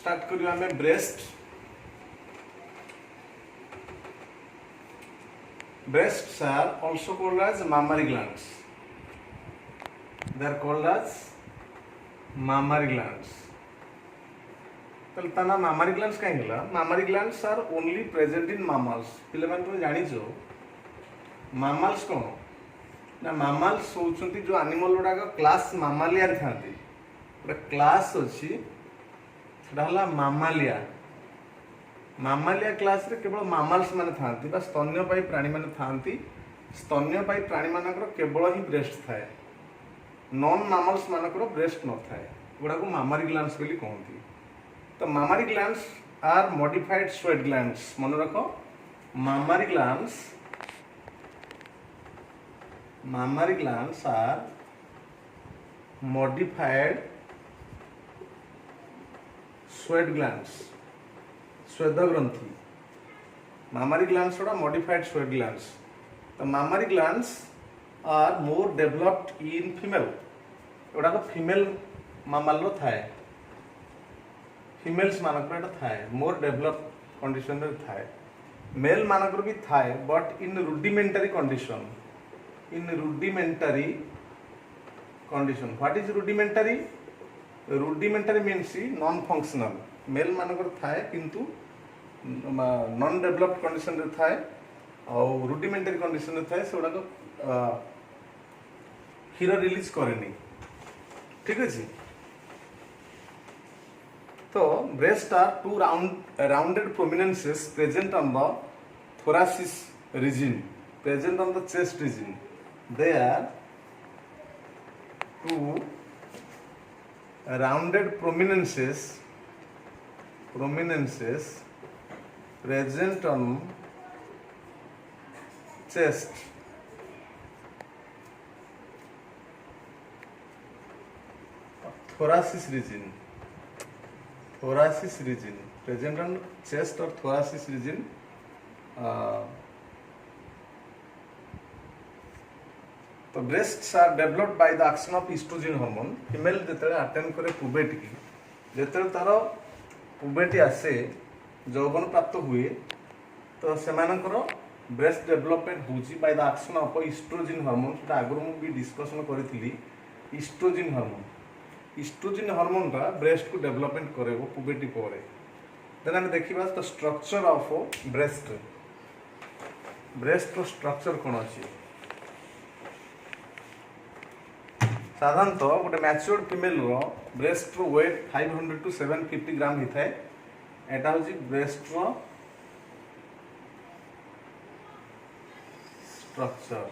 Start करिया हमें breast breasts are also called as mammary glands. They are called as mammary glands. तो तना mammary glands कहीं गला mammary glands are only present in mammals. पिले मैंने तुम्हें जानी जो mammals कौन ना mammals सोचुंती जो animal लोड़ा का class mammalia था दी उड़ा class होची डाला mammalia मामालिया क्लास रे केवल मामाल्स माने थांती बा स्तन्यपायी प्राणी माने थांती स्तन्यपायी प्राणी मानकर केवल ही ब्रेस्ट थाए नॉन मामल्स मानकर ब्रेस्ट न थाए गुडा को मामारी ग्लैंड्स बोली कहती तो mammary glands are modified sweat glands मन रखो mammary glands are modified sweat glands स्वेद ग्रंथि mammary glands are modified sweat glands. The mammary glands are more developed in female. एटा को female mammal लो थाए females मानक एटा थाए more developed condition रे थाए male मानक भी थाए but in rudimentary condition. In rudimentary condition. What is rudimentary? Rudimentary means non functional. Male मानक थाए किंतु नॉन डेवलप्ड कंडीशन रे थाए और रुडिमेंटरी कंडीशन रे थाए सेडा को हीरो रिलीज करेनी ठीक अछि तो breast are two rounded prominences present on the thoracic region present on the chest region they are two rounded prominences present on chest thoracic region present on chest or thoracic region तो breasts are developed by the action of estrogen hormone female जेतले attend करे puberty की जेतले तारो puberty आसे जौवन प्राप्त हुए तो सेमानकर ब्रेस्ट डेवलपमेंट होची by the action of estrogen hormone सेटा आगुर मु भी डिस्कशन करिथिली इस्ट्रोजिन हार्मोन टा ब्रेस्ट को डेवलपमेंट करेबो पुबर्टी परे देन हम देखिबा द स्ट्रक्चर ऑफ ब्रेस्ट रो स्ट्रक्चर कोन अछि साधारणतः गोटे मैच्योर्ड फीमेल रो ब्रेस्ट रो वेट 500 to 750 ग्राम हिथाय एटा होची ब्रेस्ट रो structure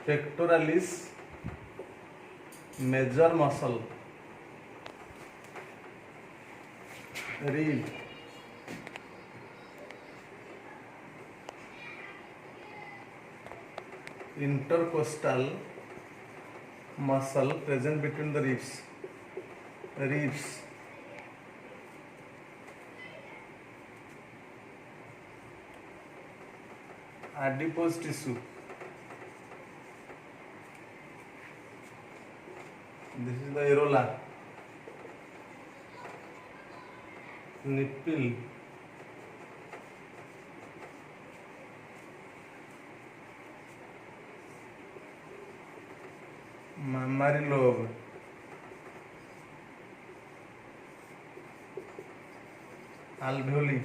pectoralis major muscle rib intercostal muscle present between the ribs adipose tissue. This is the areola, nipple, mammary lobe, alveoli,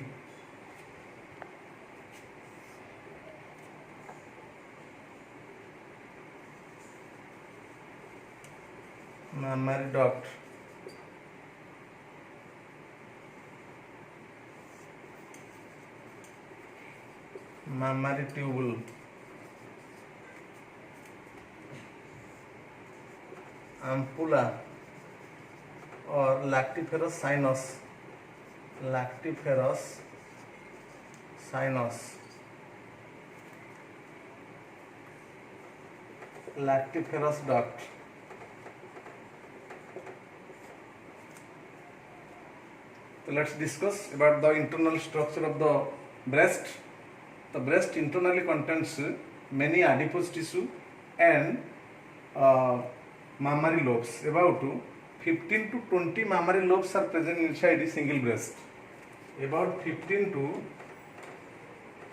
mammary duct, mammary tubule, ampulla or lactiferous sinus, lactiferous sinus, lactiferous duct. So let's discuss about the internal structure of the breast. The breast internally contains many adipose tissue and mammary lobes. About 15 to 20 mammary lobes are present inside a single breast. About 15 to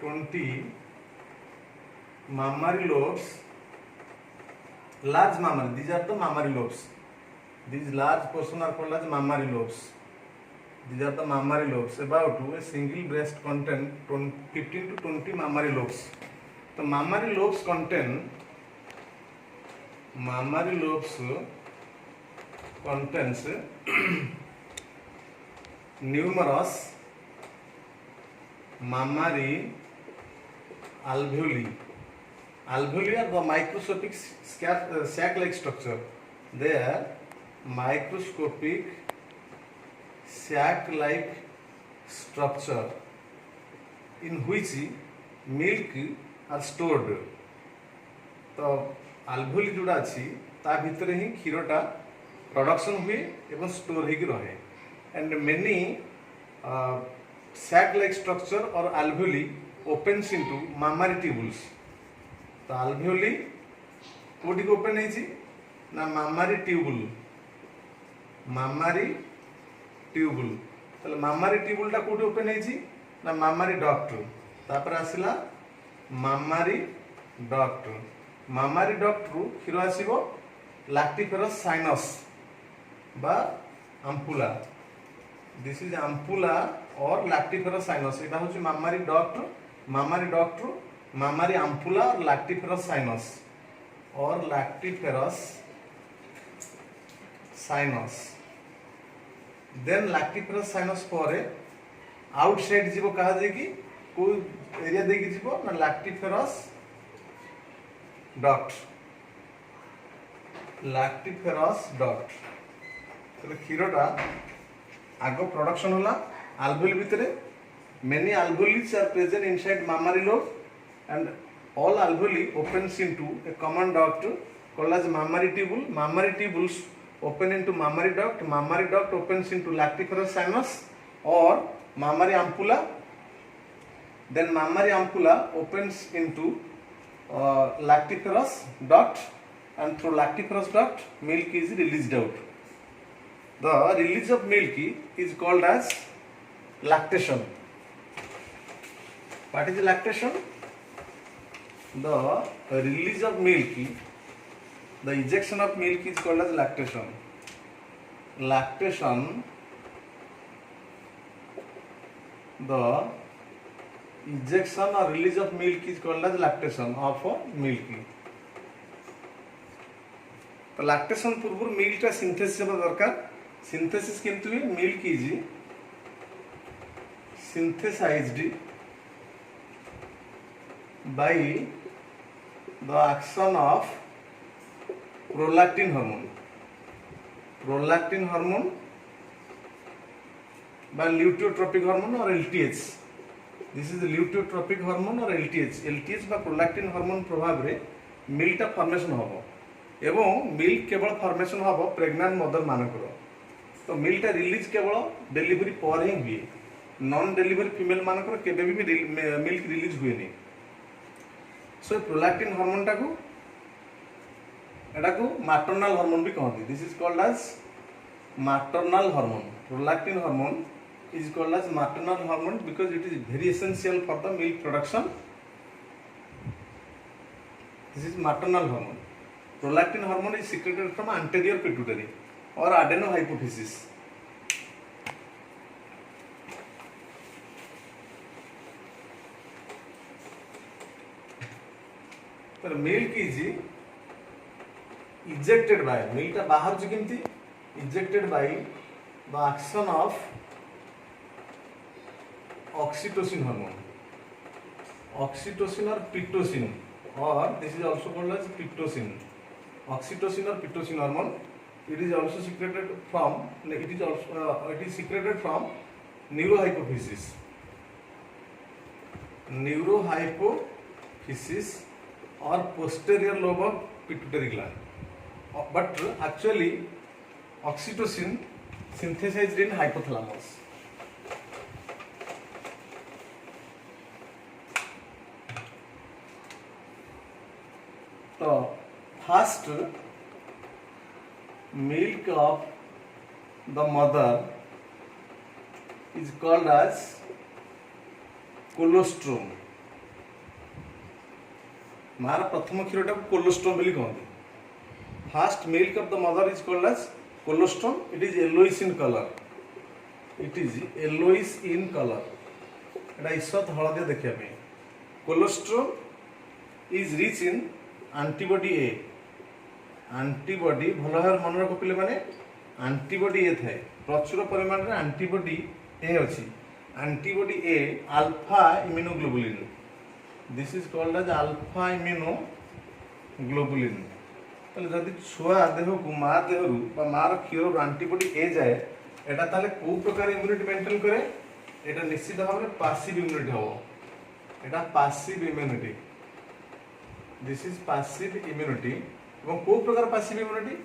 20 mammary lobes, large mammary, these are the mammary lobes. These large portion are called as mammary lobes. These are the mammary lobes. About a single breast contain 15 to 20 mammary lobes. The mammary lobes contains numerous mammary alveoli. Alveoli are the microscopic sac-like structure. They are microscopic sac-like structure in which milk are stored. तो alveoli जोड़ा अच्छी ता भीतर ही क्षीरटा production हुए एवं store होगी रहे. And many sac-like structure or alveoli opens into mammary tubules. तो alveoli कोटी को ओपन है ना mammary tubule. mammary tubule. तो mammary tubule टा कोटी ओपन है ना mammary duct. तापर आसिला mammary duct. mammary duct रू क्षीर आसीबो lactiferous sinus बा ampulla. This is ampulla or lactiferous sinus. এটা হচ্ছে mammary duct रू mammary ampulla or lactiferous sinus or lactiferous sinus. Then lactiferous sinus ପରେ outside जीवो कहा जाए कि कोई एरिया देगी जीवो ना lactiferous duct. तो क्षीरटा आगो प्रोडक्शन होला alveoli भितरे. Many alveoli are present inside mammary lobe and all alveoli opens into a common duct called as mammary tubule. Mammary tubules open into mammary duct. Mammary duct opens into lactiferous sinus or mammary ampulla. Then mammary ampulla opens into lactiferous duct, and through lactiferous duct milk is released out. The release of milk is called as lactation. What is lactation? The release of milk, the ejection of milk is called as lactation. Lactation, the ejection or release of milk is called as lactation of milk. तो lactation पूर्व milk का synthesis होगा दरकार. Synthesis किंतु भी milk is synthesized by the action of prolactin hormone. Prolactin hormone by luteotropic hormone or LTH. This is the luteotropic hormone or LTH. LTH by prolactin hormone प्रभाव रे milk टा formation होगा. एवं milk केवल formation होगा pregnant mother मानकर. तो milk टा release केवल delivery पर ही हुए. Non delivery female मानकर केवल भी milk release हुए नहीं. सो प्रोलैक्टिन हार्मोन टाकू एटा को मैटरनल हार्मोन भी कहते। This is called as maternal hormone. Prolactin hormone is called as maternal hormone because it is very essential for the milk production. This is maternal hormone. Prolactin hormone is secreted from anterior pituitary or adenohypophysis. पर milk is ejected by milk टा बाहर जो केमती ejected by the action of oxytocin hormone, oxytocin or pitocin, or this is also called as pitocin. Oxytocin or pitocin hormone, it is also secreted from it is secreted from neurohypophysis, neurohypophysis or posterior lobe of pituitary gland. But actually oxytocin synthesized in hypothalamus. तो first milk of the mother is called as colostrum. मार प्रथम क्षीर टाक colostrum बोली कहते। First milk of the mother is called as colostrum. It is yellowish in colour, it is yellowish in colour. एटा ईषत हलदिया देखा। Colostrum is rich in antibody A. Antibody भल भाव मन रख पे मैंने एंटीबॉडी ए थाए प्रचुर परिमाण में एंटीबॉडी ए अच्छी। एंटीबॉडी ए alpha immunoglobulin. This is called as alpha immunoglobulin. जदि छुआ देह को माँ देहरु मार क्षीर एंटीबॉडी ए जाए एटा ताले को प्रकार इम्यूनिटी मेंटेन करे। एटा निश्चित भाव में पैसिव इम्यूनिटी हम। एटा passive immunity. This is passive immunity. और को प्रकार passive immunity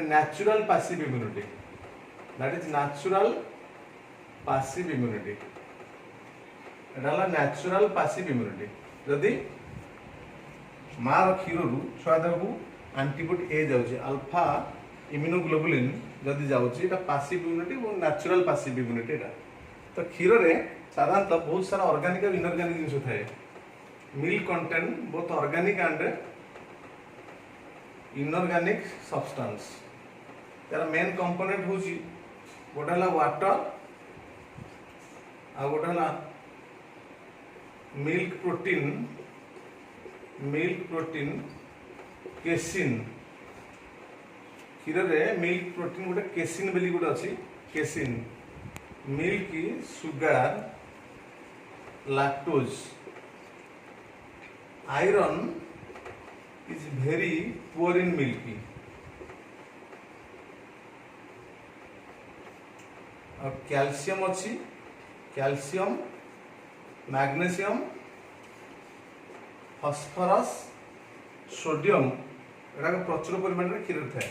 natural passive immunity. That is natural passive immunity. Etah natural passive immunity. जदि मार क्षीर छुआ देह को एंटीबॉडी ए जाउची अल्फा इम्यूनोग्लोबुलिन जदि जाउची एटा पैसिव इम्यूनिटी और नेचुरल पैसिव इम्यूनिटी। एटा तो क्षीर रे साधारणतः बहुत सारा ऑर्गेनिक और इनऑर्गेनिक जिनिस थाए। Milk contain both organic and inorganic substance. यार मेन कंपोनेंट होची गोटे हला वाटर आ गोटे हला मिल्क प्रोटीन केसिन। क्षीर रे मिल्क प्रोटीन गोटे केसिन बोली गोटे अच्छी। Casein milk sugar lactose iron is very poor in milk. और कैल्शियम अच्छी कैल्शियम मैग्नीशियम फॉस्फोरस सोडियम एटा प्रचुर परिमाण में क्षीर थाए।